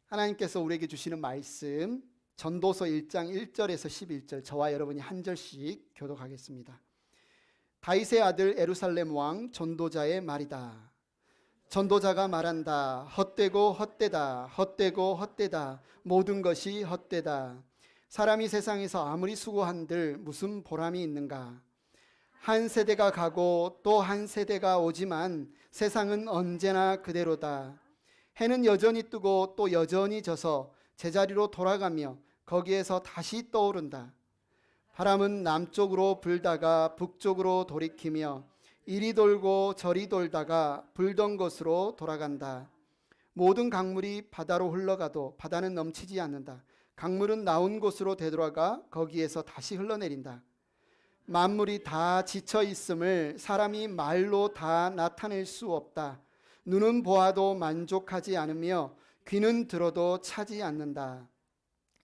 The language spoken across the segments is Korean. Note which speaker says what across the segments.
Speaker 1: 하나님께서 우리에게 주시는 말씀 전도서 1장 1절에서 11절 저와 여러분이 한 절씩 교독하겠습니다. 다윗의 아들 예루살렘 왕 전도자의 말이다. 전도자가 말한다. 헛되고 헛되다. 헛되고 헛되다. 모든 것이 헛되다. 사람이 세상에서 아무리 수고한들 무슨 보람이 있는가. 한 세대가 가고 또 한 세대가 오지만 세상은 언제나 그대로다. 해는 여전히 뜨고 또 여전히 져서 제자리로 돌아가며 거기에서 다시 떠오른다. 바람은 남쪽으로 불다가 북쪽으로 돌이키며 이리 돌고 저리 돌다가 불던 곳으로 돌아간다. 모든 강물이 바다로 흘러가도 바다는 넘치지 않는다. 강물은 나온 곳으로 되돌아가 거기에서 다시 흘러내린다. 만물이 다 지쳐 있음을 사람이 말로 다 나타낼 수 없다. 눈은 보아도 만족하지 않으며 귀는 들어도 차지 않는다.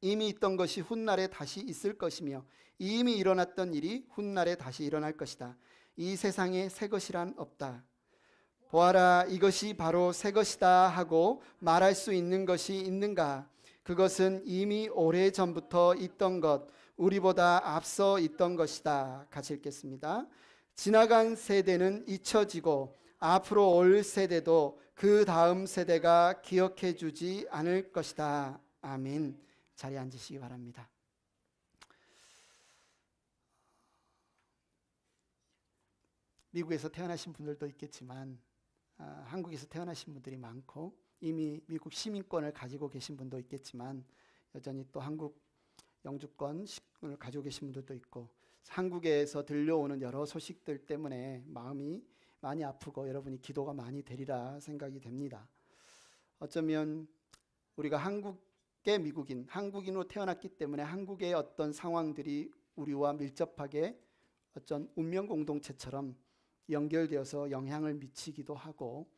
Speaker 1: 이미 있던 것이 훗날에 다시 있을 것이며 이미 일어났던 일이 훗날에 다시 일어날 것이다. 이 세상에 새 것이란 없다. 보아라, 이것이 바로 새 것이다 하고 말할 수 있는 것이 있는가? 그것은 이미 오래전부터 있던 것, 우리보다 앞서 있던 것이다. 같이 읽겠습니다. 지나간 세대는 잊혀지고 앞으로 올 세대도 그 다음 세대가 기억해 주지 않을 것이다. 아멘. 자리에 앉으시기 바랍니다. 미국에서 태어나신 분들도 있겠지만 한국에서 태어나신 분들이 많고 이미 미국 시민권을 가지고 계신 분도 있겠지만 여전히 또 한국 영주권을 가지고 계신 분들도 있고 한국에서 들려오는 여러 소식들 때문에 마음이 많이 아프고 여러분이 기도가 많이 되리라 생각이 됩니다. 어쩌면 우리가 한국의 미국인, 한국인으로 태어났기 때문에 한국의 어떤 상황들이 우리와 밀접하게 어떤 운명 공동체처럼 연결되어서 영향을 미치기도 하고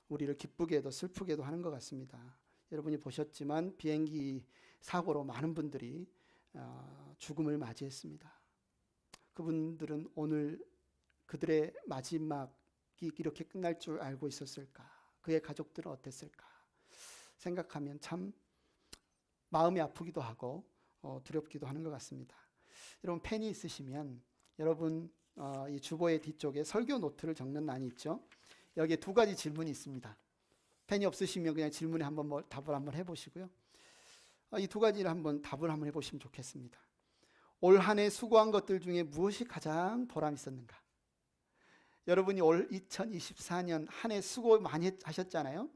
Speaker 1: 우리를 기쁘게도 슬프게도 하는 것 같습니다. 여러분이 보셨지만 비행기 사고로 많은 분들이 죽음을 맞이했습니다. 그분들은 오늘 그들의 마지막이 이렇게 끝날 줄 알고 있었을까? 그의 가족들은 어땠을까? 생각하면 참 마음이 아프기도 하고 두렵기도 하는 것 같습니다. 여러분 펜이 있으시면 여러분 이 주보의 뒤쪽에 설교 노트를 적는 란이 있죠. 여기에 두 가지 질문이 있습니다. 펜이 없으시면 그냥 질문에 한번 답을 한번 해보시고요. 이 두 가지를 한번 답을 한번 해보시면 좋겠습니다. 올 한 해 수고한 것들 중에 무엇이 가장 보람 있었는가? 여러분이 올 2024년 한 해 수고 많이 하셨잖아요.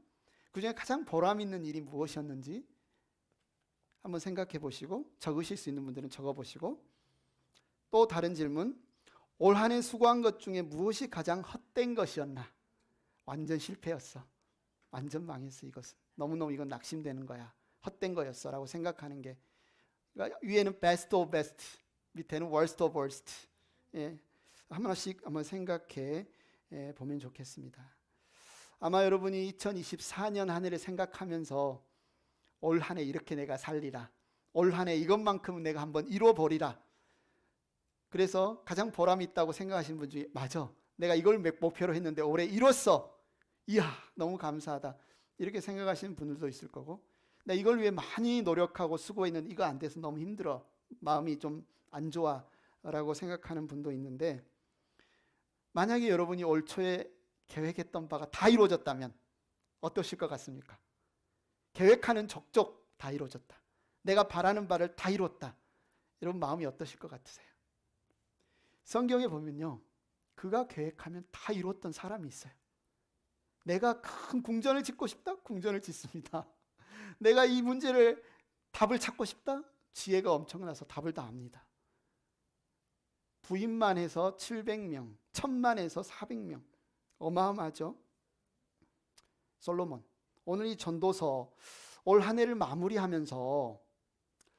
Speaker 1: 그 중에 가장 보람 있는 일이 무엇이었는지 한번 생각해 보시고 적으실 수 있는 분들은 적어보시고 또 다른 질문, 올 한 해 수고한 것 중에 무엇이 가장 헛된 것이었나? 완전 실패였어. 완전 망했어. 이것은 너무너무 이건 낙심되는 거야. 헛된 거였어 라고 생각하는 게 그러니까 위에는 best of best, 밑에는 worst of worst. 예, 하나씩 한번 생각해 보면 좋겠습니다. 아마 여러분이 2024년 한 해를 생각하면서 올 한 해 이렇게 내가 살리라, 올 한 해 이것만큼은 내가 한번 이뤄버리라, 그래서 가장 보람이 있다고 생각하시는 분 중에 맞아, 내가 이걸 목표로 했는데 올해 이뤘어, 이야 너무 감사하다, 이렇게 생각하시는 분들도 있을 거고, 나 이걸 위해 많이 노력하고 수고했는데 이거 안 돼서 너무 힘들어, 마음이 좀 안 좋아 라고 생각하는 분도 있는데, 만약에 여러분이 올 초에 계획했던 바가 다 이루어졌다면 어떠실 것 같습니까? 계획하는 족족 다 이루어졌다, 내가 바라는 바를 다 이뤘다, 여러분 마음이 어떠실 것 같으세요? 성경에 보면요, 그가 계획하면 다 이뤘던 사람이 있어요. 내가 큰 궁전을 짓고 싶다? 궁전을 짓습니다. 내가 이 문제를 답을 찾고 싶다? 지혜가 엄청나서 답을 다 압니다. 부인만 해서 700명, 천만 해서 400명, 어마어마하죠. 솔로몬, 오늘 이 전도서 올 한 해를 마무리하면서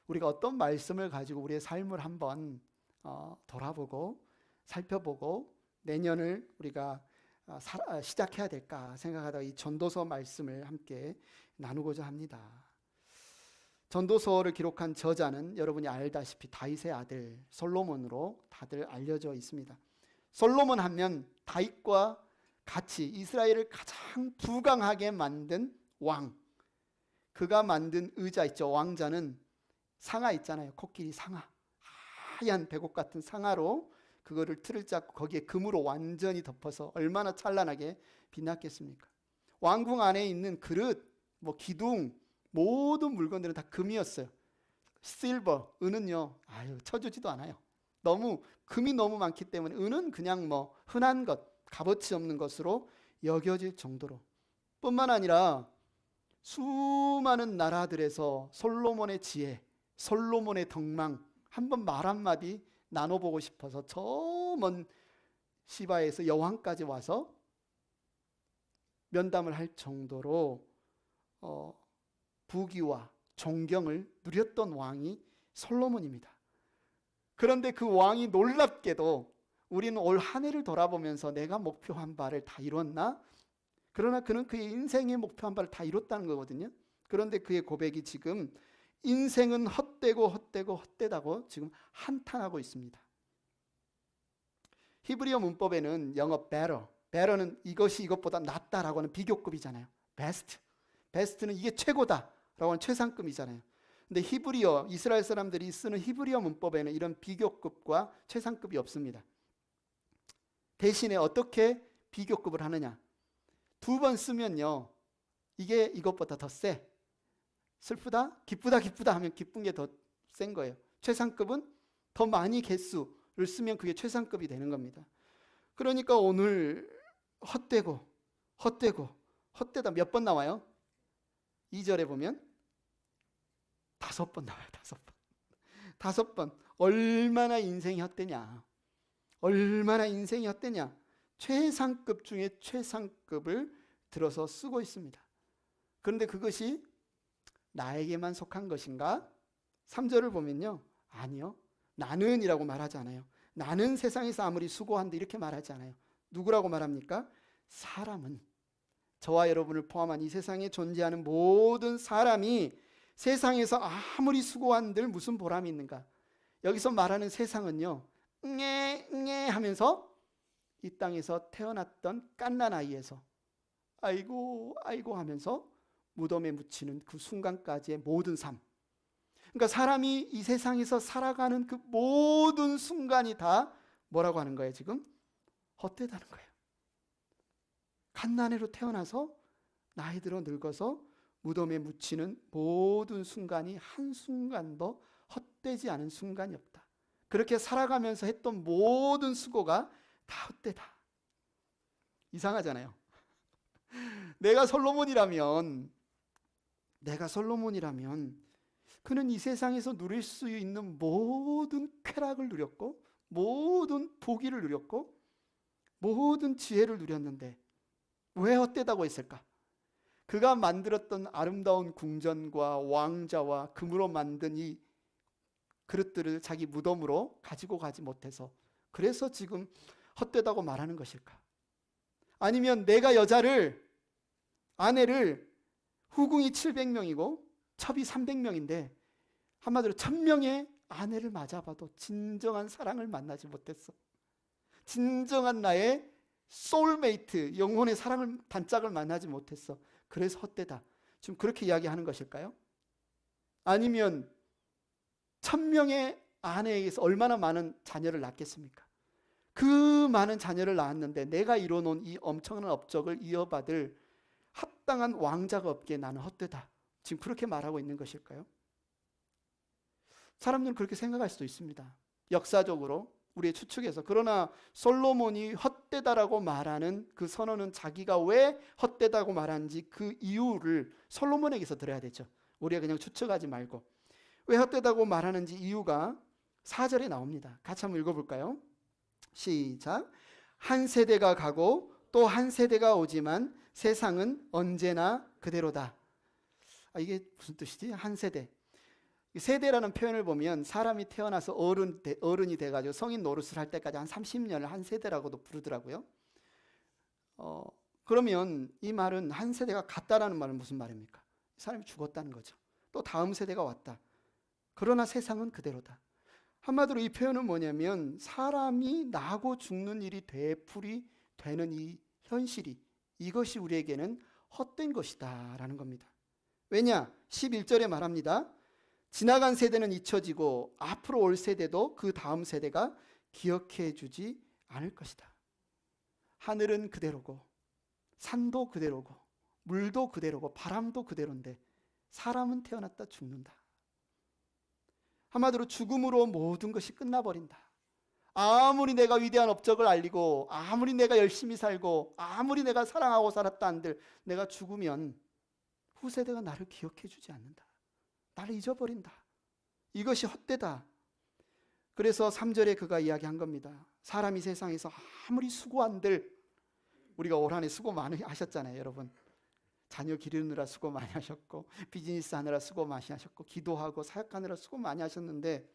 Speaker 1: 우리가 어떤 말씀을 가지고 우리의 삶을 한번 돌아보고 살펴보고 내년을 우리가 시작해야 될까 생각하다가 이 전도서 말씀을 함께 나누고자 합니다. 전도서를 기록한 저자는 여러분이 알다시피 다윗의 아들 솔로몬으로 다들 알려져 있습니다. 솔로몬 하면 다윗과 같이 이스라엘을 가장 부강하게 만든 왕, 그가 만든 의자 있죠. 왕자는 상아 있잖아요. 코끼리 상아. 하얀 배곡 같은 상아로 그거를 틀을 잡고 거기에 금으로 완전히 덮어서 얼마나 찬란하게 빛났겠습니까? 왕궁 안에 있는 그릇, 뭐 기둥, 모든 물건들은 다 금이었어요. 실버, 은은요, 쳐주지도 않아요. 금이 너무 많기 때문에 은은 그냥 뭐 흔한 것, 값어치 없는 것으로 여겨질 정도로. 뿐만 아니라 수많은 나라들에서 솔로몬의 지혜, 솔로몬의 덕망, 한번 말 한마디 나눠보고 싶어서 저 먼 시바에서 여왕까지 와서 면담을 할 정도로 부귀와 존경을 누렸던 왕이 솔로몬입니다. 그런데 그 왕이 놀랍게도 우리는 올 한 해를 돌아보면서 내가 목표한 바를 다 이뤘나? 그러나 그는 그의 인생의 목표한 바를 다 이뤘다는 거거든요. 그런데 그의 고백이 지금 인생은 헛되다고 지금 한탄하고 있습니다. 히브리어 문법에는 영어 better는 이것이 이것보다 낫다라고 하는 비교급이잖아요. best는 이게 최고다라고 하는 최상급이잖아요. 근데 히브리어, 이스라엘 사람들이 쓰는 히브리어 문법에는 이런 비교급과 최상급이 없습니다. 대신에 어떻게 비교급을 하느냐? 2번 쓰면요, 이게 이것보다 더 세. 슬프다, 기쁘다 하면 기쁜 게 더 센 거예요. 최상급은 더 많이 개수를 쓰면 그게 최상급이 되는 겁니다. 그러니까 오늘 헛되다 몇 번 나와요? 2절에 보면 5번 나와요. 5번. 얼마나 인생이 헛되냐. 최상급 중에 최상급을 들어서 쓰고 있습니다. 그런데 그것이 나에게만 속한 것인가? 3절을 보면요, 아니요, 나는이라고 말하지 않아요. 나는 세상에서 아무리 수고한다 이렇게 말하지 않아요. 누구라고 말합니까? 사람은, 저와 여러분을 포함한 이 세상에 존재하는 모든 사람이 세상에서 아무리 수고한들 무슨 보람이 있는가? 여기서 말하는 세상은요, 응애 하면서 이 땅에서 태어났던 갓난 아이에서 아이고 하면서 무덤에 묻히는 그 순간까지의 모든 삶. 그러니까 사람이 이 세상에서 살아가는 그 모든 순간이 다 뭐라고 하는 거예요? 지금 헛되다는 거예요. 갓난애로 태어나서 나이 들어 늙어서 무덤에 묻히는 모든 순간이 한순간도 헛되지 않은 순간이 없다. 그렇게 살아가면서 했던 모든 수고가 다 헛되다. 이상하잖아요. 내가 솔로몬이라면 그는 이 세상에서 누릴 수 있는 모든 쾌락을 누렸고, 모든 보기를 누렸고, 모든 지혜를 누렸는데 왜 헛되다고 했을까? 그가 만들었던 아름다운 궁전과 왕자와 금으로 만든 이 그릇들을 자기 무덤으로 가지고 가지 못해서 그래서 지금 헛되다고 말하는 것일까? 아니면 내가 아내를 후궁이 700명이고 첩이 300명인데 한마디로 1000명의 아내를 맞아봐도 진정한 사랑을 만나지 못했어. 진정한 나의 소울메이트, 영혼의 사랑을 단짝을 만나지 못했어. 그래서 헛되다. 지금 그렇게 이야기하는 것일까요? 아니면 1000명의 아내에게서 얼마나 많은 자녀를 낳겠습니까? 그 많은 자녀를 낳았는데 내가 이뤄놓은 이 엄청난 업적을 이어받을 합당한 왕자가 없기에 나는 헛되다. 지금 그렇게 말하고 있는 것일까요? 사람들은 그렇게 생각할 수도 있습니다. 역사적으로 우리의 추측에서. 그러나 솔로몬이 헛되다라고 말하는 그 선언은 자기가 왜 헛되다고 말하는지 그 이유를 솔로몬에게서 들어야 되죠. 우리가 그냥 추측하지 말고. 왜 헛되다고 말하는지 이유가 4절에 나옵니다. 같이 한번 읽어볼까요? 시작. 한 세대가 가고 또 한 세대가 오지만 세상은 언제나 그대로다. 이게 무슨 뜻이지? 한 세대. 세대라는 표현을 보면 사람이 태어나서 어른이 돼가지고 성인 노릇을 할 때까지 한 30년을 한 세대라고도 부르더라고요. 그러면 이 말은 한 세대가 갔다라는 말은 무슨 말입니까? 사람이 죽었다는 거죠. 또 다음 세대가 왔다. 그러나 세상은 그대로다. 한마디로 이 표현은 뭐냐면 사람이 나고 죽는 일이 되풀이 되는 이 현실이, 이것이 우리에게는 헛된 것이다 라는 겁니다. 왜냐? 11절에 말합니다. 지나간 세대는 잊혀지고 앞으로 올 세대도 그 다음 세대가 기억해 주지 않을 것이다. 하늘은 그대로고 산도 그대로고 물도 그대로고 바람도 그대로인데 사람은 태어났다 죽는다. 한마디로 죽음으로 모든 것이 끝나버린다. 아무리 내가 위대한 업적을 알리고 아무리 내가 열심히 살고 아무리 내가 사랑하고 살았다 한들 내가 죽으면 후세대가 나를 기억해 주지 않는다. 나를 잊어버린다. 이것이 헛되다. 그래서 3절에 그가 이야기한 겁니다. 사람이 세상에서 아무리 수고한들, 우리가 올 한 해 수고 많이 하셨잖아요, 여러분. 자녀 기르느라 수고 많이 하셨고 비즈니스 하느라 수고 많이 하셨고 기도하고 사역하느라 수고 많이 하셨는데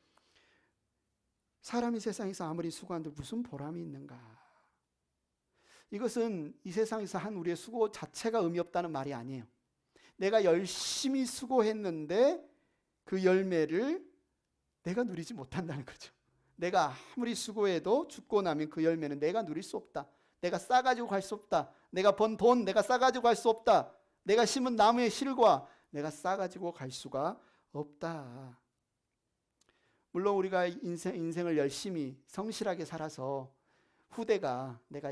Speaker 1: 사람이 세상에서 아무리 수고한들 무슨 보람이 있는가? 이것은 이 세상에서 한 우리의 수고 자체가 의미 없다는 말이 아니에요. 내가 열심히 수고했는데 그 열매를 내가 누리지 못한다는 거죠. 내가 아무리 수고해도 죽고 나면 그 열매는 내가 누릴 수 없다. 내가 싸가지고 갈 수 없다. 내가 번 돈 내가 싸가지고 갈 수 없다. 내가 심은 나무의 실과 내가 싸가지고 갈 수가 없다. 물론 우리가 인생을 열심히 성실하게 살아서 후대가 내가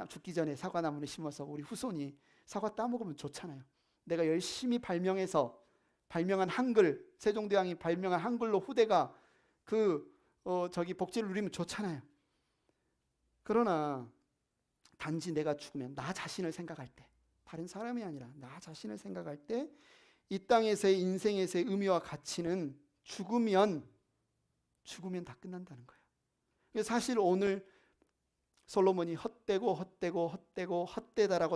Speaker 1: 죽기 전에 사과나무를 심어서 우리 후손이 사과 따먹으면 좋잖아요. 내가 열심히 발명한 한글, 세종대왕이 발명한 한글로 후대가 복지를 누리면 좋잖아요. 그러나 단지 내가 죽으면 나 자신을 생각할 때, 다른 사람이 아니라 나 자신을 생각할 때 이 땅에서의 인생에서의 의미와 가치는 죽으면 다 끝난다는 거예요. 사실 오늘 솔로몬이 헛되다라고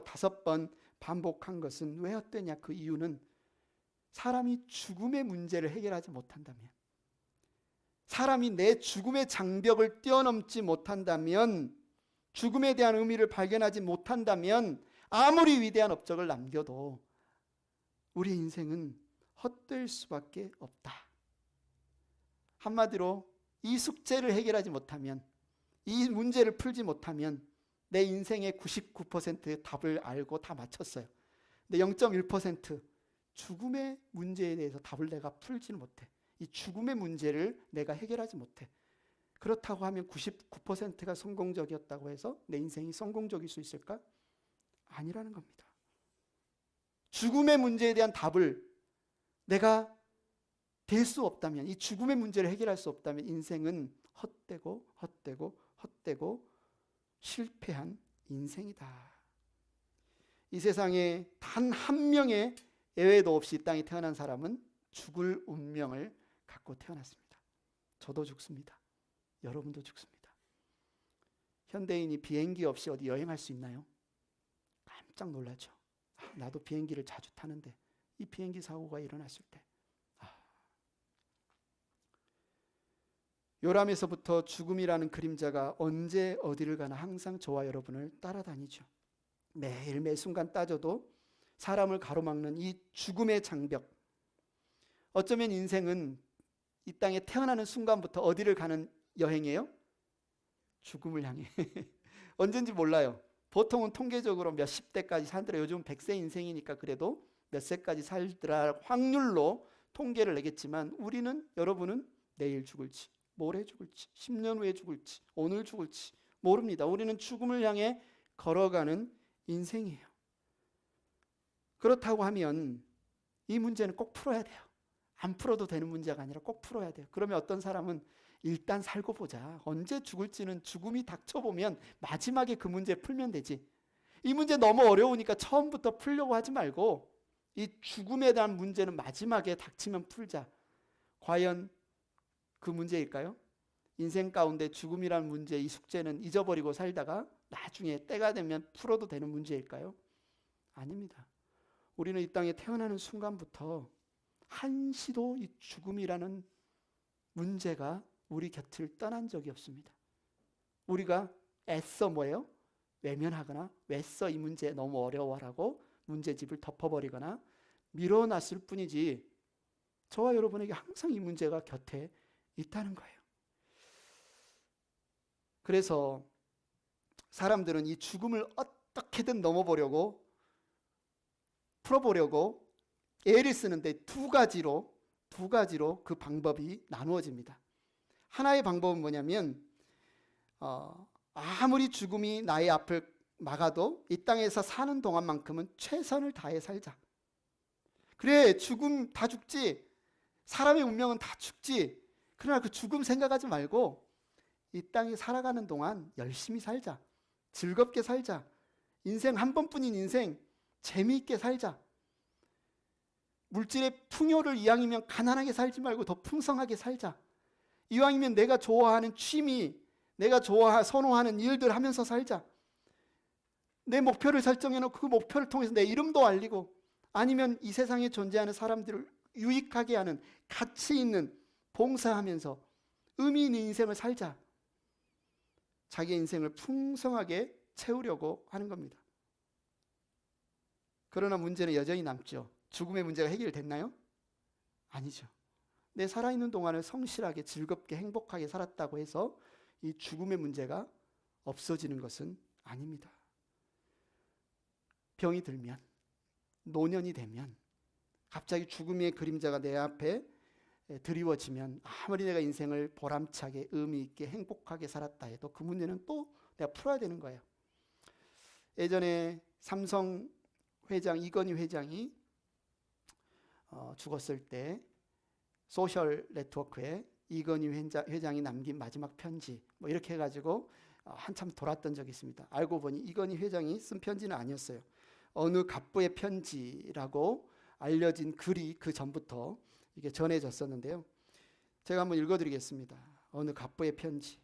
Speaker 1: 5번 반복한 것은 왜 헛되냐? 그 이유는 사람이 죽음의 문제를 해결하지 못한다면, 사람이 내 죽음의 장벽을 뛰어넘지 못한다면, 죽음에 대한 의미를 발견하지 못한다면 아무리 위대한 업적을 남겨도 우리 인생은 헛될 수밖에 없다. 한마디로 이 숙제를 해결하지 못하면, 이 문제를 풀지 못하면 내 인생의 99%의 답을 알고 다 맞췄어요. 근데 0.1% 죽음의 문제에 대해서 답을 내가 풀지는 못해. 이 죽음의 문제를 내가 해결하지 못해. 그렇다고 하면 99%가 성공적이었다고 해서 내 인생이 성공적일 수 있을까? 아니라는 겁니다. 죽음의 문제에 대한 답을 내가 될 수 없다면, 이 죽음의 문제를 해결할 수 없다면 인생은 헛되고 실패한 인생이다. 이 세상에 단 한 명의 예외도 없이 이 땅에 태어난 사람은 죽을 운명을 갖고 태어났습니다. 저도 죽습니다. 여러분도 죽습니다. 현대인이 비행기 없이 어디 여행할 수 있나요? 깜짝 놀라죠. 나도 비행기를 자주 타는데 이 비행기 사고가 일어났을 때 요람에서부터 죽음이라는 그림자가 언제 어디를 가나 항상 저와 여러분을 따라다니죠. 매일 매 순간 따져도 사람을 가로막는 이 죽음의 장벽. 어쩌면 인생은 이 땅에 태어나는 순간부터 어디를 가는 여행이에요? 죽음을 향해. 언젠지 몰라요. 보통은 통계적으로 몇십 대까지 살더라. 요즘 100세 인생이니까 그래도 몇 세까지 살더라 확률로 통계를 내겠지만 우리는, 여러분은 내일 죽을지, 모레 죽을지, 10년 후에 죽을지, 오늘 죽을지 모릅니다. 우리는 죽음을 향해 걸어가는 인생이에요. 그렇다고 하면 이 문제는 꼭 풀어야 돼요. 안 풀어도 되는 문제가 아니라 꼭 풀어야 돼요. 그러면 어떤 사람은 일단 살고 보자. 언제 죽을지는 죽음이 닥쳐보면 마지막에 그 문제 풀면 되지. 이 문제 너무 어려우니까 처음부터 풀려고 하지 말고 이 죽음에 대한 문제는 마지막에 닥치면 풀자. 과연 그 문제일까요? 인생 가운데 죽음이라는 문제, 이 숙제는 잊어버리고 살다가 나중에 때가 되면 풀어도 되는 문제일까요? 아닙니다. 우리는 이 땅에 태어나는 순간부터 한시도 이 죽음이라는 문제가 우리 곁을 떠난 적이 없습니다. 우리가 애써 뭐예요? 외면하거나 애써 이 문제 너무 어려워라고 문제집을 덮어버리거나 밀어놨을 뿐이지 저와 여러분에게 항상 이 문제가 곁에 있다는 거예요. 그래서 사람들은 이 죽음을 어떻게든 넘어보려고, 풀어보려고 애를 쓰는데 두 가지로 그 방법이 나누어집니다. 하나의 방법은 뭐냐면 아무리 죽음이 나의 앞을 막아도 이 땅에서 사는 동안만큼은 최선을 다해 살자. 그래, 죽음 다 죽지. 사람의 운명은 다 죽지. 그러나 그 죽음 생각하지 말고 이 땅에 살아가는 동안 열심히 살자. 즐겁게 살자. 인생 한 번뿐인 인생 재미있게 살자. 물질의 풍요를 이왕이면 가난하게 살지 말고 더 풍성하게 살자. 이왕이면 내가 좋아하는 취미, 내가 선호하는 일들 하면서 살자. 내 목표를 설정해놓고 그 목표를 통해서 내 이름도 알리고, 아니면 이 세상에 존재하는 사람들을 유익하게 하는, 가치 있는 봉사하면서 의미 있는 인생을 살자. 자기 인생을 풍성하게 채우려고 하는 겁니다. 그러나 문제는 여전히 남죠. 죽음의 문제가 해결됐나요? 아니죠. 내 살아있는 동안을 성실하게 즐겁게 행복하게 살았다고 해서 이 죽음의 문제가 없어지는 것은 아닙니다. 병이 들면, 노년이 되면, 갑자기 죽음의 그림자가 내 앞에 드리워지면 아무리 내가 인생을 보람차게 의미 있게 행복하게 살았다 해도 그 문제는 또 내가 풀어야 되는 거예요. 예전에 삼성 회장 이건희 회장이 죽었을 때 소셜 네트워크에 이건희 회장이 남긴 마지막 편지 뭐 이렇게 해가지고 한참 돌았던 적이 있습니다. 알고 보니 이건희 회장이 쓴 편지는 아니었어요. 어느 갑부의 편지라고 알려진 글이 그 전부터 이게 전해졌었는데요. 제가 한번 읽어드리겠습니다. 어느 갑부의 편지.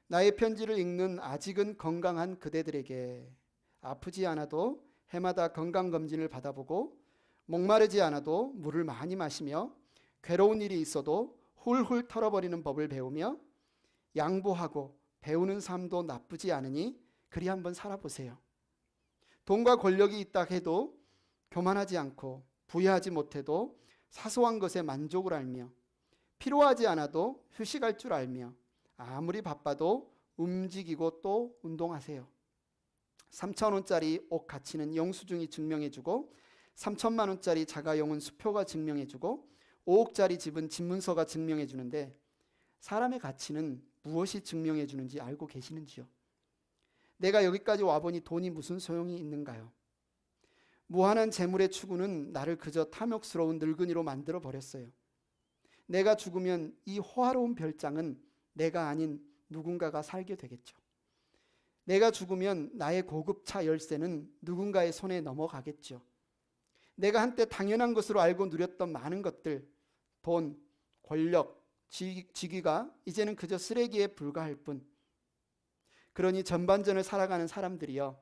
Speaker 1: 나의 편지를 읽는 아직은 건강한 그대들에게 아프지 않아도 해마다 건강검진을 받아보고 목마르지 않아도 물을 많이 마시며 괴로운 일이 있어도 훌훌 털어버리는 법을 배우며 양보하고 배우는 삶도 나쁘지 않으니 그리 한번 살아보세요. 돈과 권력이 있다 해도 교만하지 않고 부유하지 못해도 사소한 것에 만족을 알며 필요하지 않아도 휴식할 줄 알며 아무리 바빠도 움직이고 또 운동하세요. 3,000원짜리 옷 가치는 영수증이 증명해주고 3천만 원짜리 자가용은 수표가 증명해주고 5억짜리 집은 집문서가 증명해주는데 사람의 가치는 무엇이 증명해주는지 알고 계시는지요? 내가 여기까지 와보니 돈이 무슨 소용이 있는가요? 무한한 재물의 추구는 나를 그저 탐욕스러운 늙은이로 만들어 버렸어요. 내가 죽으면 이 호화로운 별장은 내가 아닌 누군가가 살게 되겠죠. 내가 죽으면 나의 고급차 열쇠는 누군가의 손에 넘어가겠죠. 내가 한때 당연한 것으로 알고 누렸던 많은 것들, 돈, 권력, 직위가 이제는 그저 쓰레기에 불과할 뿐. 그러니 전반전을 살아가는 사람들이여,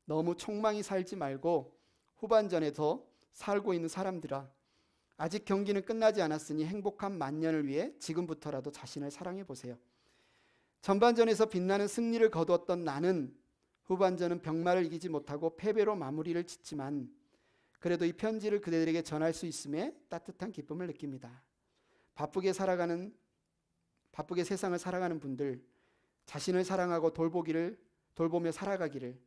Speaker 1: 너무 촉망이 살지 말고 후반전에 더 살고 있는 사람들아, 아직 경기는 끝나지 않았으니 행복한 만년을 위해 지금부터라도 자신을 사랑해 보세요. 전반전에서 빛나는 승리를 거두었던 나는 후반전은 병마를 이기지 못하고 패배로 마무리를 짓지만 그래도 이 편지를 그대들에게 전할 수 있음에 따뜻한 기쁨을 느낍니다. 바쁘게 세상을 살아가는 분들, 자신을 사랑하고 돌보며 살아가기를.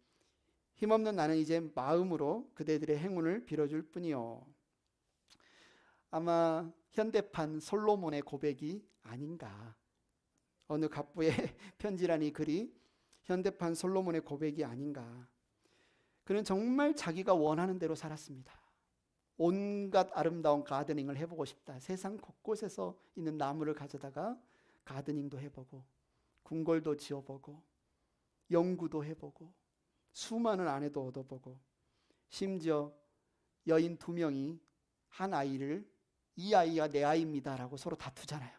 Speaker 1: 힘없는 나는 이제 마음으로 그대들의 행운을 빌어줄 뿐이요. 아마 현대판 솔로몬의 고백이 아닌가. 어느 갑부의 편지란 이 글이 현대판 솔로몬의 고백이 아닌가. 그는 정말 자기가 원하는 대로 살았습니다. 온갖 아름다운 가드닝을 해보고 싶다. 세상 곳곳에서 있는 나무를 가져다가 가드닝도 해보고 궁궐도 지어보고 연구도 해보고 수많은 아내도 얻어보고 심지어 여인 2명이 한 아이를 이 아이가 내 아이입니다 라고 서로 다투잖아요.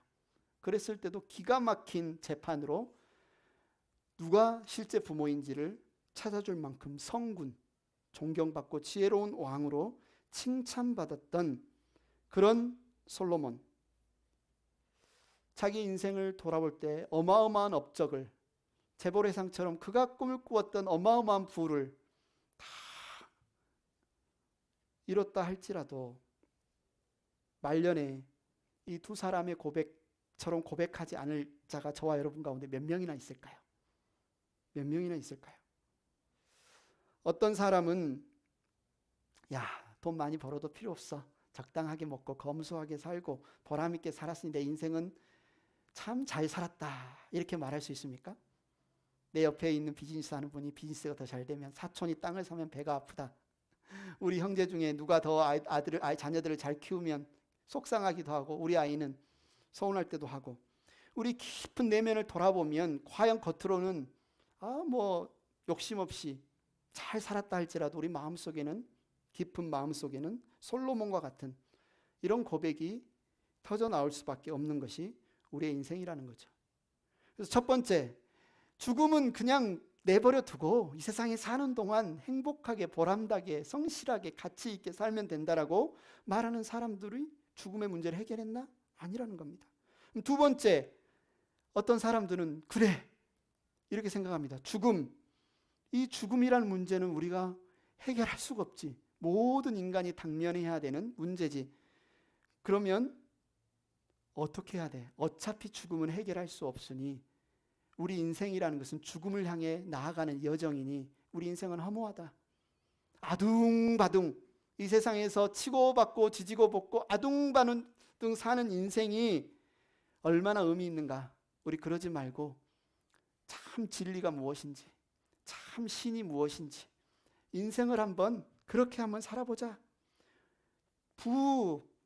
Speaker 1: 그랬을 때도 기가 막힌 재판으로 누가 실제 부모인지를 찾아줄 만큼 성군, 존경받고 지혜로운 왕으로 칭찬받았던 그런 솔로몬. 자기 인생을 돌아볼 때 어마어마한 업적을, 재벌회상처럼 그가 꿈을 꾸었던 어마어마한 부를 다 이뤘다 할지라도 말년에 이 두 사람의 고백처럼 고백하지 않을 자가 저와 여러분 가운데 몇 명이나 있을까요? 몇 명이나 있을까요? 어떤 사람은 야, 돈 많이 벌어도 필요 없어. 적당하게 먹고 검소하게 살고 보람 있게 살았으니 내 인생은 참 잘 살았다. 이렇게 말할 수 있습니까? 내 옆에 있는 비즈니스 하는 분이 비즈니스가 더 잘 되면, 사촌이 땅을 사면 배가 아프다. 우리 형제 중에 누가 더 자녀들을 잘 키우면 속상하기도 하고 우리 아이는 서운할 때도 하고, 우리 깊은 내면을 돌아보면 과연 겉으로는 뭐 욕심 없이 잘 살았다 할지라도 우리 마음속에는, 깊은 마음속에는 솔로몬과 같은 이런 고백이 터져 나올 수밖에 없는 것이 우리의 인생이라는 거죠. 그래서 첫 번째, 죽음은 그냥 내버려 두고 이 세상에 사는 동안 행복하게 보람나게 성실하게 가치 있게 살면 된다라고 말하는 사람들이 죽음의 문제를 해결했나? 아니라는 겁니다. 두 번째, 어떤 사람들은 그래 이렇게 생각합니다. 이 죽음이라는 문제는 우리가 해결할 수가 없지. 모든 인간이 당면해야 되는 문제지. 그러면 어떻게 해야 돼? 어차피 죽음은 해결할 수 없으니 우리 인생이라는 것은 죽음을 향해 나아가는 여정이니 우리 인생은 허무하다. 아둥바둥 이 세상에서 치고받고 지지고 볶고 아둥바둥 사는 인생이 얼마나 의미 있는가. 우리 그러지 말고 참 진리가 무엇인지, 참 신이 무엇인지 인생을 그렇게 한번 살아보자.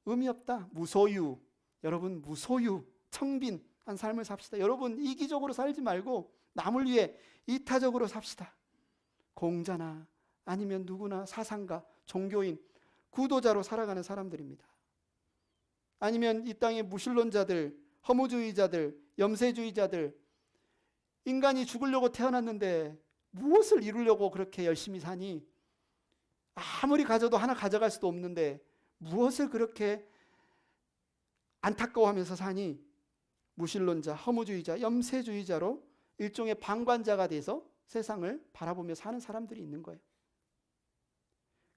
Speaker 1: 의미 없다. 무소유. 여러분 무소유, 청빈한 삶을 삽시다. 여러분 이기적으로 살지 말고 남을 위해 이타적으로 삽시다. 공자나 아니면 누구나 사상가, 종교인, 구도자로 살아가는 사람들입니다. 아니면 이 땅의 무신론자들, 허무주의자들, 염세주의자들, 인간이 죽으려고 태어났는데 무엇을 이루려고 그렇게 열심히 사니? 아무리 가져도 하나 가져갈 수도 없는데 무엇을 그렇게 안타까워하면서 사니? 무신론자, 허무주의자, 염세주의자로 일종의 방관자가 돼서 세상을 바라보며 사는 사람들이 있는 거예요.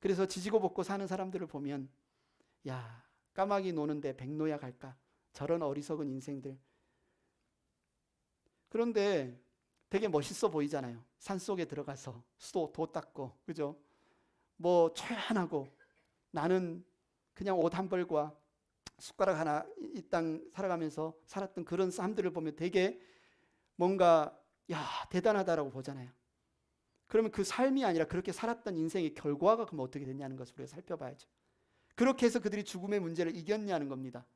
Speaker 1: 그래서 지지고 볶고 사는 사람들을 보면 야, 까마귀 노는데 백노야 갈까? 저런 어리석은 인생들. 그런데 되게 멋있어 보이잖아요. 산속에 들어가서 도 닦고, 그죠? 뭐 초연하고, 나는 그냥 옷 한 벌과 숟가락 하나 이 땅 살아가면서 살았던 그런 사람들을 보면 되게 뭔가 대단하다라고 보잖아요. 그러면 그 삶이 아니라 그렇게 살았던 인생의 결과가 그럼 어떻게 됐냐는 것을 우리가 살펴봐야죠. 그렇게 해서 그들이 죽음의 문제를 이겼냐는 겁니다.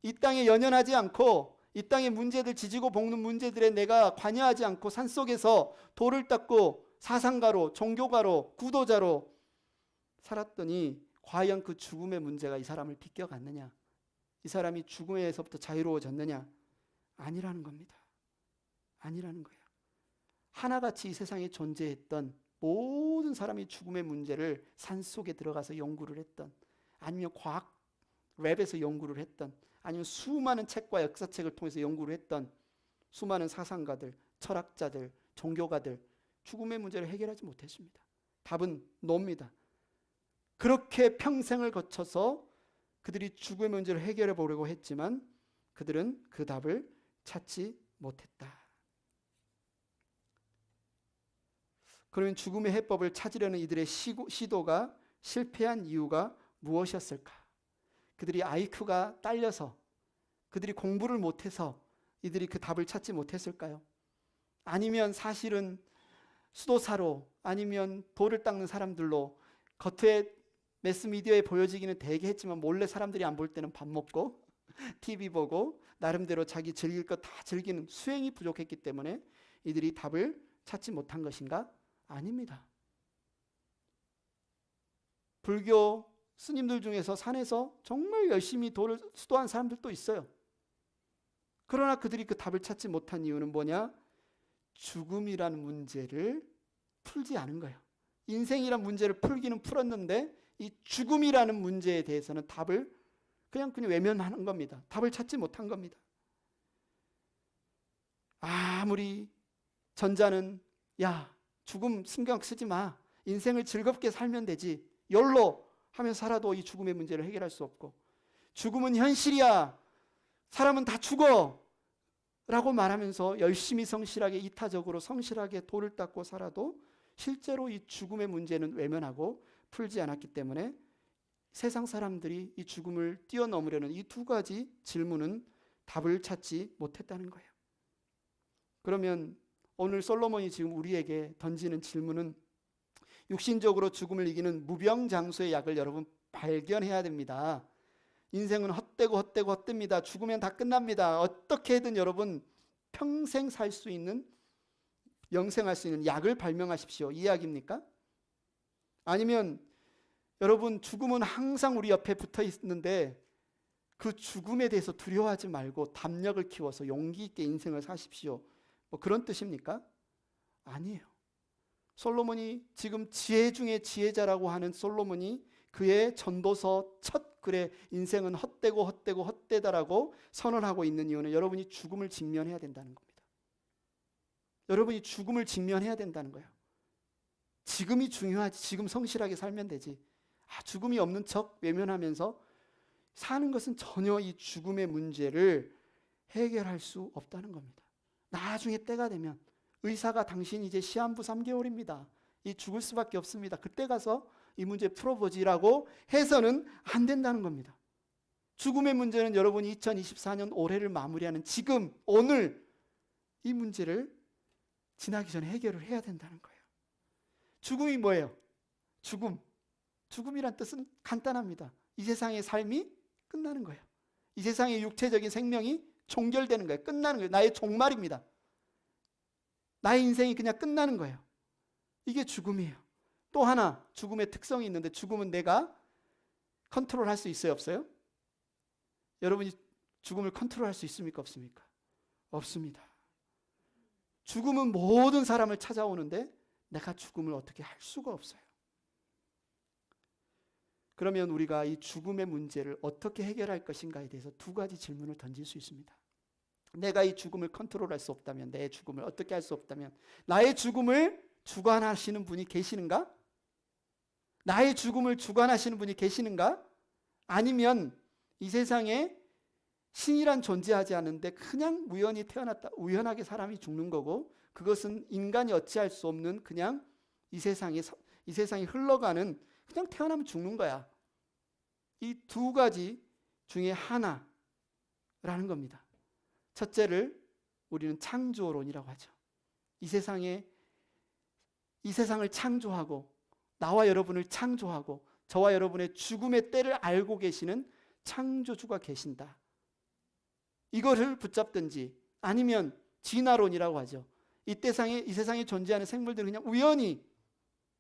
Speaker 1: 이 땅에 연연하지 않고 이 땅의 문제들, 지지고 볶는 문제들에 내가 관여하지 않고 산속에서 돌을 닦고 사상가로, 종교가로, 구도자로 살았더니 과연 그 죽음의 문제가 이 사람을 비껴갔느냐? 이 사람이 죽음에서부터 자유로워졌느냐? 아니라는 겁니다. 아니라는 거예요. 하나같이 이 세상에 존재했던 모든 사람이 죽음의 문제를 산속에 들어가서 연구를 했던, 아니면 과학 랩에서 연구를 했던, 아니면 수많은 책과 역사책을 통해서 연구를 했던 수많은 사상가들, 철학자들, 종교가들, 죽음의 문제를 해결하지 못했습니다. 답은 노입니다. 그렇게 평생을 거쳐서 그들이 죽음의 문제를 해결해 보려고 했지만 그들은 그 답을 찾지 못했다. 그러면 죽음의 해법을 찾으려는 이들의 시도가 실패한 이유가 무엇이었을까? 그들이 IQ가 딸려서, 그들이 공부를 못해서 이들이 그 답을 찾지 못했을까요? 아니면 사실은 수도사로, 아니면 돌을 닦는 사람들로 겉에 매스미디어에 보여지기는 되게 했지만 몰래 사람들이 안 볼 때는 밥 먹고 TV 보고 나름대로 자기 즐길 것 다 즐기는 수행이 부족했기 때문에 이들이 답을 찾지 못한 것인가? 아닙니다. 불교 스님들 중에서 산에서 정말 열심히 돌을 수도한 사람들도 있어요. 그러나 그들이 그 답을 찾지 못한 이유는 뭐냐? 죽음이라는 문제를 풀지 않은 거예요. 인생이란 문제를 풀기는 풀었는데 이 죽음이라는 문제에 대해서는 답을 그냥 외면하는 겁니다. 답을 찾지 못한 겁니다. 아무리 전자는 죽음 신경 쓰지 마. 인생을 즐겁게 살면 되지. 열로 하면서 살아도 이 죽음의 문제를 해결할 수 없고, 죽음은 현실이야. 사람은 다 죽어. 라고 말하면서 열심히 성실하게 이타적으로 성실하게 돌을 닦고 살아도 실제로 이 죽음의 문제는 외면하고 풀지 않았기 때문에 세상 사람들이 이 죽음을 뛰어넘으려는 이 두 가지 질문은 답을 찾지 못했다는 거예요. 그러면 오늘 솔로몬이 지금 우리에게 던지는 질문은 육신적으로 죽음을 이기는 무병장수의 약을 여러분 발견해야 됩니다. 인생은 헛되고 헛되고 헛됩니다. 죽으면 다 끝납니다. 어떻게든 여러분 평생 살 수 있는, 영생할 수 있는 약을 발명하십시오. 이 이야기입니까? 아니면 여러분 죽음은 항상 우리 옆에 붙어 있는데 그 죽음에 대해서 두려워하지 말고 담력을 키워서 용기 있게 인생을 사십시오. 뭐 그런 뜻입니까? 아니에요. 솔로몬이 지금 지혜 중에 지혜자라고 하는 솔로몬이 그의 전도서 첫 글에 인생은 헛되고 헛되고 헛되다라고 선언하고 있는 이유는 여러분이 죽음을 직면해야 된다는 겁니다. 여러분이 죽음을 직면해야 된다는 거예요. 지금이 중요하지. 지금 성실하게 살면 되지. 죽음이 없는 척 외면하면서 사는 것은 전혀 이 죽음의 문제를 해결할 수 없다는 겁니다. 나중에 때가 되면 의사가 당신 이제 시한부 3개월입니다. 이 죽을 수밖에 없습니다. 그때 가서 이 문제 풀어보지라고 해서는 안 된다는 겁니다. 죽음의 문제는 여러분이 2024년 올해를 마무리하는 지금 오늘 이 문제를 지나기 전에 해결을 해야 된다는 거예요. 죽음이 뭐예요? 죽음이란 뜻은 간단합니다. 이 세상의 삶이 끝나는 거예요. 이 세상의 육체적인 생명이 종결되는 거예요. 끝나는 거예요. 나의 종말입니다. 나의 인생이 그냥 끝나는 거예요. 이게 죽음이에요. 또 하나 죽음의 특성이 있는데 죽음은 내가 컨트롤할 수 있어요? 없어요? 여러분이 죽음을 컨트롤할 수 있습니까? 없습니까? 없습니다. 죽음은 모든 사람을 찾아오는데 내가 죽음을 어떻게 할 수가 없어요. 그러면 우리가 이 죽음의 문제를 어떻게 해결할 것인가에 대해서 두 가지 질문을 던질 수 있습니다. 내가 이 죽음을 컨트롤할 수 없다면, 내 죽음을 어떻게 할 수 없다면, 나의 죽음을 주관하시는 분이 계시는가? 나의 죽음을 주관하시는 분이 계시는가? 아니면 이 세상에 신이란 존재하지 않는데 그냥 우연히 태어났다, 우연하게 사람이 죽는 거고 그것은 인간이 어찌할 수 없는 그냥 이 세상이 흘러가는, 그냥 태어나면 죽는 거야. 이 두 가지 중에 하나라는 겁니다. 첫째를 우리는 창조론이라고 하죠. 이 세상을 창조하고 나와 여러분을 창조하고 저와 여러분의 죽음의 때를 알고 계시는 창조주가 계신다. 이거를 붙잡든지, 아니면 진화론이라고 하죠. 이 세상에 존재하는 생물들은 그냥 우연히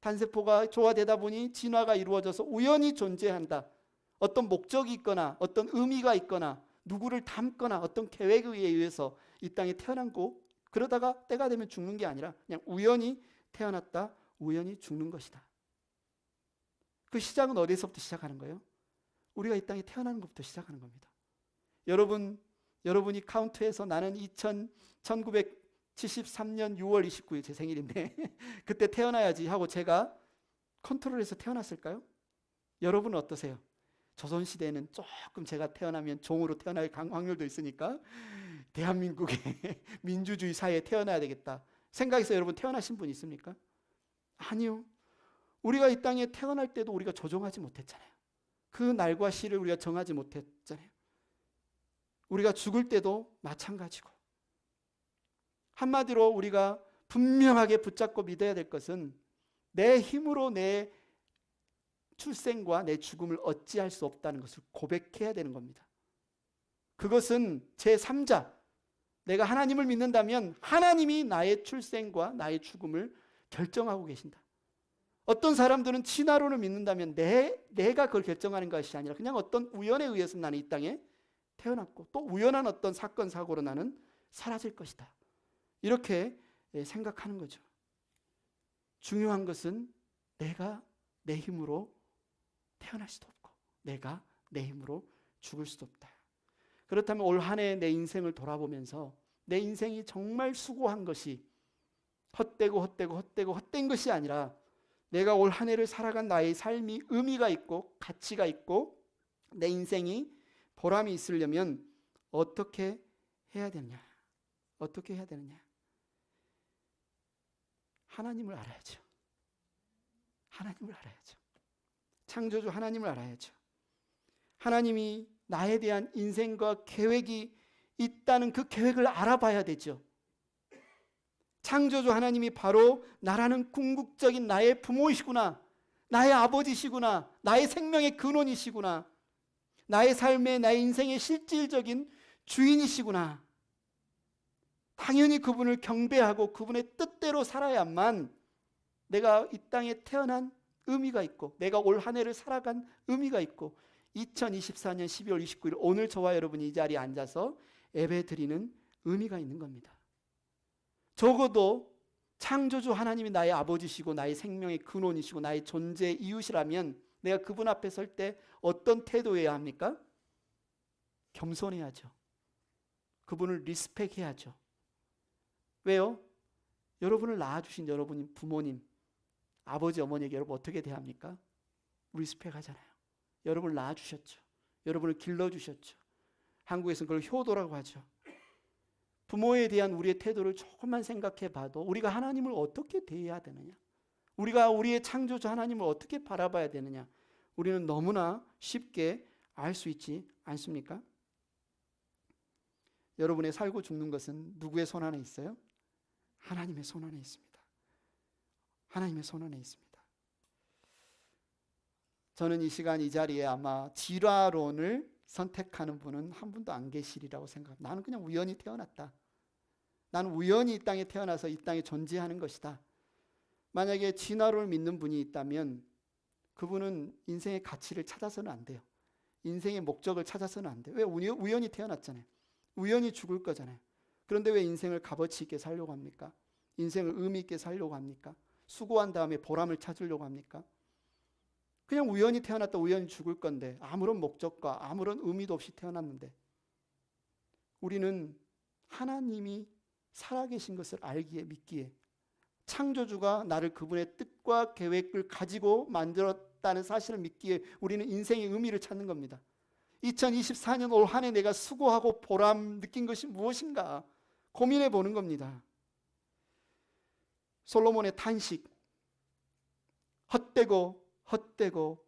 Speaker 1: 단세포가 조화되다 보니 진화가 이루어져서 우연히 존재한다. 어떤 목적이 있거나 어떤 의미가 있거나 누구를 닮거나 어떤 계획에 의해서 이 땅에 태어났고 그러다가 때가 되면 죽는 게 아니라 그냥 우연히 태어났다, 우연히 죽는 것이다. 그 시작은 어디서부터 시작하는 거예요? 우리가 이 땅에 태어나는 것부터 시작하는 겁니다. 여러분이 카운트해서 나는 1973년 6월 29일 제 생일인데 그때 태어나야지 하고 제가 컨트롤해서 태어났을까요? 여러분은 어떠세요? 조선시대에는 조금 제가 태어나면 종으로 태어날 확률도 있으니까 대한민국의 민주주의 사회에 태어나야 되겠다 생각해서 여러분 태어나신 분 있습니까? 아니요. 우리가 이 땅에 태어날 때도 우리가 조종하지 못했잖아요. 그 날과 시를 우리가 정하지 못했잖아요. 우리가 죽을 때도 마찬가지고. 한마디로 우리가 분명하게 붙잡고 믿어야 될 것은 내 힘으로 내 출생과 내 죽음을 어찌할 수 없다는 것을 고백해야 되는 겁니다. 그것은 제3자, 내가 하나님을 믿는다면 하나님이 나의 출생과 나의 죽음을 결정하고 계신다. 어떤 사람들은 진화론을 믿는다면 내가 그걸 결정하는 것이 아니라 그냥 어떤 우연에 의해서 나는 이 땅에 태어났고 또 우연한 어떤 사건 사고로 나는 사라질 것이다. 이렇게 생각하는 거죠. 중요한 것은 내가 내 힘으로 태어날 수도 없고 내가 내 힘으로 죽을 수도 없다. 그렇다면 올 한 해 내 인생을 돌아보면서 내 인생이 정말 수고한 것이 헛된 것이 아니라 내가 올 한 해를 살아간 나의 삶이 의미가 있고 가치가 있고 내 인생이 보람이 있으려면 어떻게 해야 되느냐? 어떻게 해야 되느냐? 하나님을 알아야죠. 하나님을 알아야죠. 창조주 하나님을 알아야죠. 하나님이 나에 대한 인생과 계획이 있다는 그 계획을 알아봐야 되죠. 창조주 하나님이 바로 나라는 궁극적인 나의 부모이시구나, 나의 아버지시구나, 나의 생명의 근원이시구나, 나의 삶의, 나의 인생의 실질적인 주인이시구나. 당연히 그분을 경배하고 그분의 뜻대로 살아야만 내가 이 땅에 태어난 의미가 있고, 내가 올 한 해를 살아간 의미가 있고, 2024년 12월 29일 오늘 저와 여러분이 이 자리에 앉아서 예배 드리는 의미가 있는 겁니다. 적어도 창조주 하나님이 나의 아버지시고 나의 생명의 근원이시고 나의 존재의 이유시라면 내가 그분 앞에 설 때 어떤 태도여야 합니까? 겸손해야죠. 그분을 리스펙해야죠. 왜요? 여러분을 낳아주신 여러분이 부모님, 아버지, 어머니에게 여러분 어떻게 대합니까? 리스펙하잖아요. 여러분을 낳아주셨죠. 여러분을 길러주셨죠. 한국에서는 그걸 효도라고 하죠. 부모에 대한 우리의 태도를 조금만 생각해 봐도 우리가 하나님을 어떻게 대해야 되느냐, 우리가 우리의 창조주 하나님을 어떻게 바라봐야 되느냐, 우리는 너무나 쉽게 알 수 있지 않습니까? 여러분의 살고 죽는 것은 누구의 손 안에 있어요? 하나님의 손 안에 있습니다. 하나님의 손 안에 있습니다. 저는 이 시간 이 자리에 아마 진화론을 선택하는 분은 한 분도 안 계시리라고 생각합니다. 나는 그냥 우연히 태어났다. 나는 우연히 이 땅에 태어나서 이 땅에 존재하는 것이다. 만약에 진화론을 믿는 분이 있다면 그분은 인생의 가치를 찾아서는 안 돼요. 인생의 목적을 찾아서는 안 돼요. 왜? 우연히 태어났잖아요. 우연히 죽을 거잖아요. 그런데 왜 인생을 값어치 있게 살려고 합니까? 인생을 의미 있게 살려고 합니까? 수고한 다음에 보람을 찾으려고 합니까? 그냥 우연히 태어났다 우연히 죽을 건데 아무런 목적과 아무런 의미도 없이 태어났는데, 우리는 하나님이 살아계신 것을 알기에, 믿기에, 창조주가 나를 그분의 뜻과 계획을 가지고 만들었다는 사실을 믿기에 우리는 인생의 의미를 찾는 겁니다. 2024년 올 한 해 내가 수고하고 보람 느낀 것이 무엇인가 고민해 보는 겁니다. 솔로몬의 탄식, 헛되고 헛되고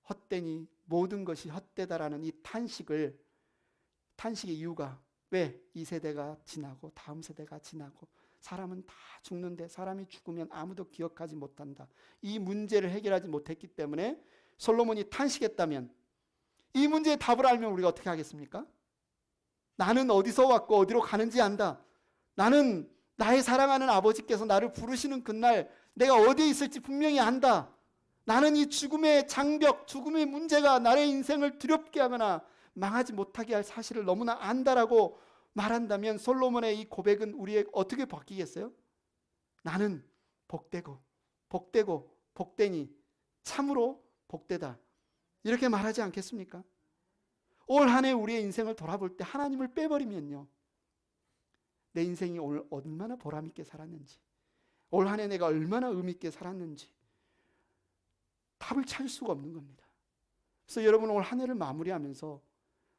Speaker 1: 헛되니 모든 것이 헛되다라는 이 탄식의 이유가 왜? 이 세대가 지나고 다음 세대가 지나고 사람은 다 죽는데 사람이 죽으면 아무도 기억하지 못한다. 이 문제를 해결하지 못했기 때문에 솔로몬이 탄식했다면, 이 문제의 답을 알면 우리가 어떻게 하겠습니까? 나는 어디서 왔고 어디로 가는지 안다. 나는 나의 사랑하는 아버지께서 나를 부르시는 그날 내가 어디에 있을지 분명히 안다. 나는 이 죽음의 장벽, 죽음의 문제가 나의 인생을 두렵게 하거나 망하지 못하게 할 사실을 너무나 안다라고 말한다면 솔로몬의 이 고백은 우리에게 어떻게 바뀌겠어요? 나는 복되고 복되고 복되니 참으로 복되다, 이렇게 말하지 않겠습니까? 올 한 해 우리의 인생을 돌아볼 때 하나님을 빼버리면요, 내 인생이 오늘 얼마나 보람있게 살았는지, 올 한 해 내가 얼마나 의미있게 살았는지 답을 찾을 수가 없는 겁니다. 그래서 여러분 올 한 해를 마무리하면서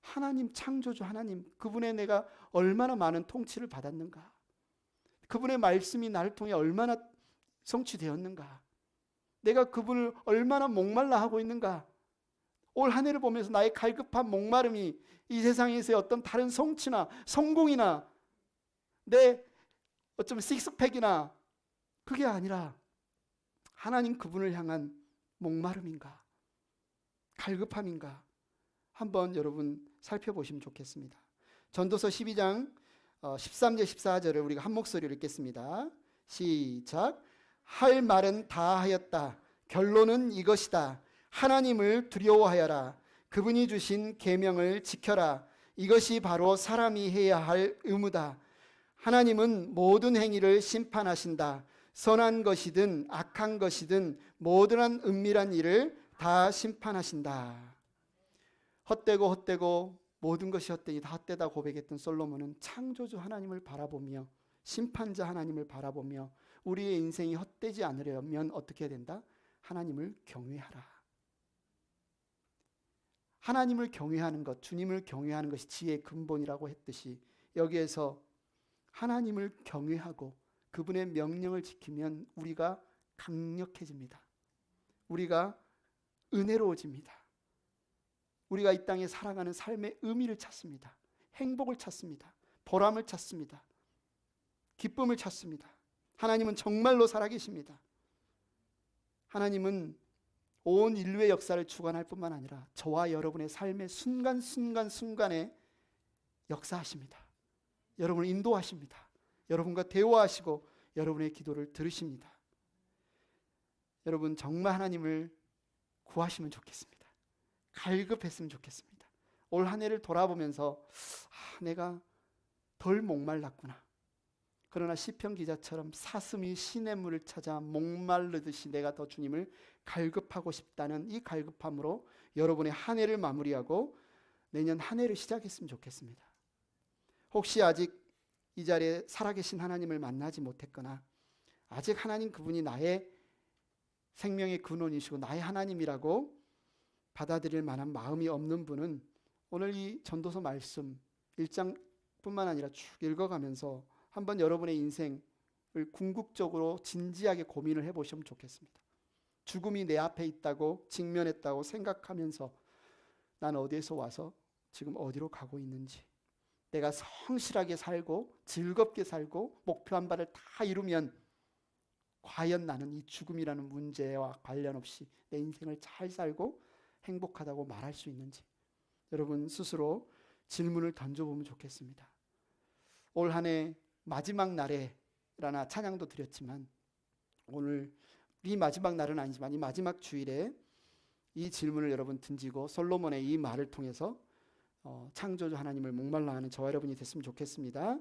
Speaker 1: 하나님, 창조주 하나님, 그분의 내가 얼마나 많은 통치를 받았는가, 그분의 말씀이 나를 통해 얼마나 성취되었는가, 내가 그분을 얼마나 목말라 하고 있는가, 올 한 해를 보면서 나의 갈급한 목마름이 이 세상에서의 어떤 다른 성취나 성공이나 내 어쩌면 식스팩이나 그게 아니라 하나님 그분을 향한 목마름인가, 갈급함인가 한번 여러분 살펴보시면 좋겠습니다. 전도서 12장 13절 14절을 우리가 한 목소리로 읽겠습니다. 시작. 할 말은 다 하였다. 결론은 이것이다. 하나님을 두려워하여라. 그분이 주신 계명을 지켜라. 이것이 바로 사람이 해야 할 의무다. 하나님은 모든 행위를 심판하신다. 선한 것이든 악한 것이든 모든 은밀한 일을 다 심판하신다. 헛되고 헛되고 모든 것이 헛되니 다 헛되다 고백했던 솔로몬은 창조주 하나님을 바라보며 심판자 하나님을 바라보며 우리의 인생이 헛되지 않으려면 어떻게 해야 된다? 하나님을 경외하라. 하나님을 경외하는 것, 주님을 경외하는 것이 지혜의 근본이라고 했듯이 여기에서 하나님을 경외하고 그분의 명령을 지키면 우리가 강력해집니다. 우리가 은혜로워집니다. 우리가 이 땅에 살아가는 삶의 의미를 찾습니다. 행복을 찾습니다. 보람을 찾습니다. 기쁨을 찾습니다. 하나님은 정말로 살아계십니다. 하나님은 온 인류의 역사를 주관할 뿐만 아니라 저와 여러분의 삶의 순간순간순간에 역사하십니다. 여러분을 인도하십니다. 여러분과 대화하시고 여러분의 기도를 들으십니다. 여러분 정말 하나님을 구하시면 좋겠습니다. 갈급했으면 좋겠습니다. 올 한 해를 돌아보면서 내가 덜 목말랐구나. 그러나 시편 기자처럼 사슴이 시냇물을 찾아 목마르듯이 내가 더 주님을 갈급하고 싶다는 이 갈급함으로 여러분의 한 해를 마무리하고 내년 한 해를 시작했으면 좋겠습니다. 혹시 아직 이 자리에 살아계신 하나님을 만나지 못했거나 아직 하나님 그분이 나의 생명의 근원이시고 나의 하나님이라고 받아들일 만한 마음이 없는 분은 오늘 이 전도서 말씀 1장뿐만 아니라 쭉 읽어가면서 한번 여러분의 인생을 궁극적으로 진지하게 고민을 해보시면 좋겠습니다. 죽음이 내 앞에 있다고 직면했다고 생각하면서 난 어디에서 와서 지금 어디로 가고 있는지, 내가 성실하게 살고 즐겁게 살고 목표한 바를 다 이루면 과연 나는 이 죽음이라는 문제와 관련 없이 내 인생을 잘 살고 행복하다고 말할 수 있는지 여러분 스스로 질문을 던져보면 좋겠습니다. 올 한 해 마지막 날에라나 찬양도 드렸지만 오늘 이 마지막 날은 아니지만 이 마지막 주일에 이 질문을 여러분 던지고 솔로몬의 이 말을 통해서 창조주 하나님을 목말라 하는 저와 여러분이 됐으면 좋겠습니다.